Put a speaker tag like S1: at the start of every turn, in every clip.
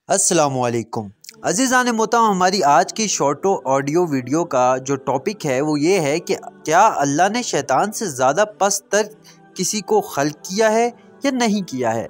S1: السلام علیکم عزیزان محترم، ہماری آج کی شارٹو آڈیو ویڈیو کا جو ٹاپک ہے وہ یہ ہے کہ کیا اللہ نے شیطان سے زیادہ پست تر کسی کو خلق کیا ہے یا نہیں کیا ہے۔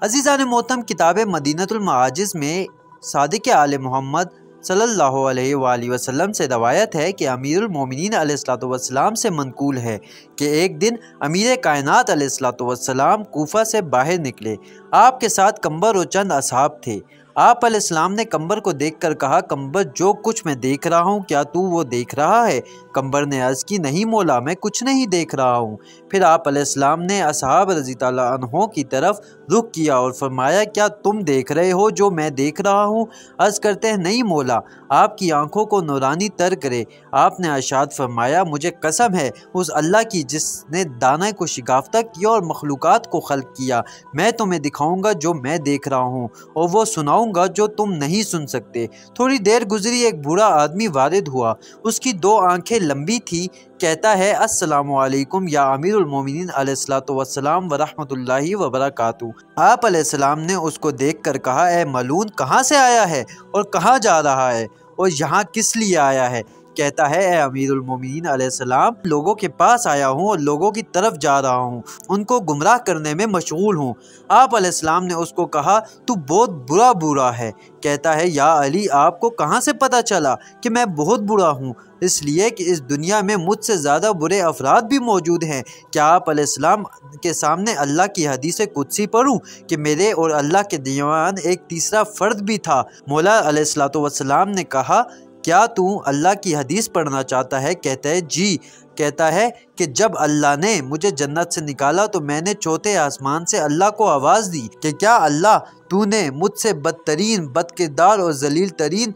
S1: عزیزان محترم، کتاب مدینۃ المعاجز میں صادق آل محمد صلی اللہ علیہ وآلہ وسلم سے روایت ہے کہ امیر المومنین علیہ السلام سے منقول ہے کہ ایک دن امیر کائنات علیہ السلام کوفہ سے باہر نکلے۔ آپ کے ساتھ قمبر اور چند اصحاب تھے۔ آپ علیہ السلام نے قمبر کو دیکھ کر کہا، قمبر، جو کچھ میں دیکھ رہا ہوں کیا تو وہ دیکھ رہا ہے؟ قمبر نے عرض کی، نہیں مولا، میں کچھ نہیں دیکھ رہا ہوں۔ پھر آپ علیہ السلام نے اصحاب رضی اللہ عنہ کی طرف رخ کیا اور فرمایا، کیا تم دیکھ رہے ہو جو میں دیکھ رہا ہوں؟ عرض کرتے ہیں، نہیں مولا، آپ کی آنکھوں کو نورانی تر کرے۔ آپ نے ارشاد فرمایا، مجھے قسم ہے اس اللہ کی جس نے دانہ کو شگافتہ کیا اور مخلوقات کو خلق کیا، میں تمہیں دکھاؤں گا جو میں دیکھ رہا ہوں اور وہ سناؤں گا جو تم نہیں سن سکتے۔ تھوڑی دیر گزری، ایک بوڑھا آدمی وارد ہوا، اس کی دو آنکھیں لمبی تھی۔ کہتا ہے، السلام علیکم یا امیر المومنین علیہ السلام ورحمۃ اللہ وبرکاتہ۔ آپ علیہ السلام نے اس کو دیکھ کر کہا، اے ملعون، کہاں سے آیا ہے اور کہاں جا رہا ہے اور یہاں کس لیے آیا ہے؟ کہتا ہے، اے امیر المومنین علیہ السلام، لوگوں کے پاس آیا ہوں اور لوگوں کی طرف جا رہا ہوں، ان کو گمراہ کرنے میں مشغول ہوں۔ آپ علیہ السلام نے اس کو کہا، تو بہت برا ہے۔ کہتا ہے، یا علی، آپ کو کہاں سے پتہ چلا کہ میں بہت برا ہوں؟ اس لیے کہ اس دنیا میں مجھ سے زیادہ برے افراد بھی موجود ہیں۔ کیا آپ علیہ السلام کے سامنے اللہ کی حدیث قدسی پڑھوں کہ میرے اور اللہ کے درمیان ایک تیسرا فرد بھی تھا؟ مولا علیہ السلام نے کہا، کیا تو اللہ کی حدیث پڑھنا چاہتا ہے؟ کہتا ہے، جی۔ کہتا ہے کہ جب اللہ نے مجھے جنت سے نکالا تو میں نے چوتھے آسمان سے اللہ کو آواز دی کہ کیا اللہ، تو نے مجھ سے بدترین، بد کردار اور ذلیل ترین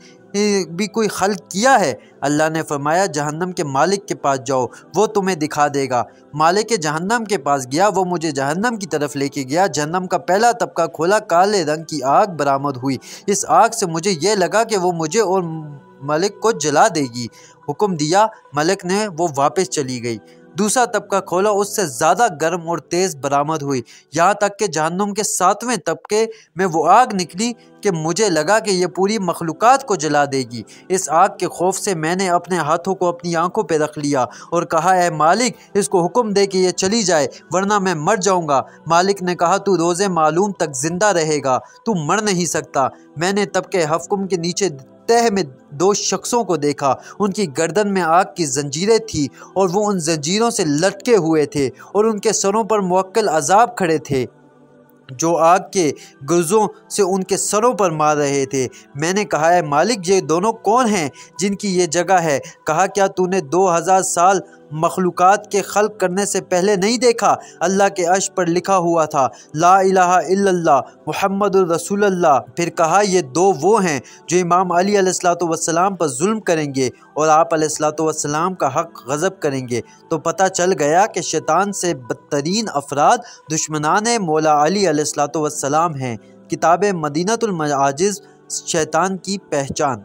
S1: بھی کوئی خلق کیا ہے؟ اللہ نے فرمایا، جہنم کے مالک کے پاس جاؤ، وہ تمہیں دکھا دے گا۔ مالک جہنم کے پاس گیا، وہ مجھے جہنم کی طرف لے کے گیا۔ جہنم کا پہلا طبقہ کھولا، کالے رنگ کی آگ برآمد ہوئی۔ اس آگ سے مجھے یہ لگا کہ وہ مجھے اور ملک کو جلا دے گی۔ حکم دیا، ملک نے، وہ واپس چلی گئی۔ دوسرا طبقہ کھولا، اس سے زیادہ گرم اور تیز برآمد ہوئی، یہاں تک کہ جہنم کے 7ویں طبقے میں وہ آگ نکلی کہ مجھے لگا کہ یہ پوری مخلوقات کو جلا دے گی۔ اس آگ کے خوف سے میں نے اپنے ہاتھوں کو اپنی آنکھوں پہ رکھ لیا اور کہا، اے مالک، اس کو حکم دے کہ یہ چلی جائے ورنہ میں مر جاؤں گا۔ مالک نے کہا، تو روز معلوم تک زندہ رہے گا، تو مر نہیں سکتا۔ میں نے طبقے حفقم کے نیچے تہہ میں 2 شخصوں کو دیکھا، ان کی گردن میں آگ کی زنجیریں تھیں اور وہ ان زنجیروں سے لٹکے ہوئے تھے اور ان کے سروں پر موکل عذاب کھڑے تھے جو آگ کے گرزوں سے ان کے سروں پر مار رہے تھے۔ میں نے کہا، اے مالک، یہ دونوں کون ہیں جن کی یہ جگہ ہے؟ کہا، کیا تو نے 2000 سال مخلوقات کے خلق کرنے سے پہلے نہیں دیکھا؟ اللہ کے عرش پر لکھا ہوا تھا، لا الہ الا اللہ محمد الرسول اللہ۔ پھر کہا، یہ 2 وہ ہیں جو امام علی علیہ السلام پر ظلم کریں گے اور آپ علیہ السلام کا حق غضب کریں گے۔ تو پتہ چل گیا کہ شیطان سے بدترین افراد دشمنان مولا علی علیہ السلام ہیں۔ کتاب مدینۃ المعاجز، شیطان کی پہچان۔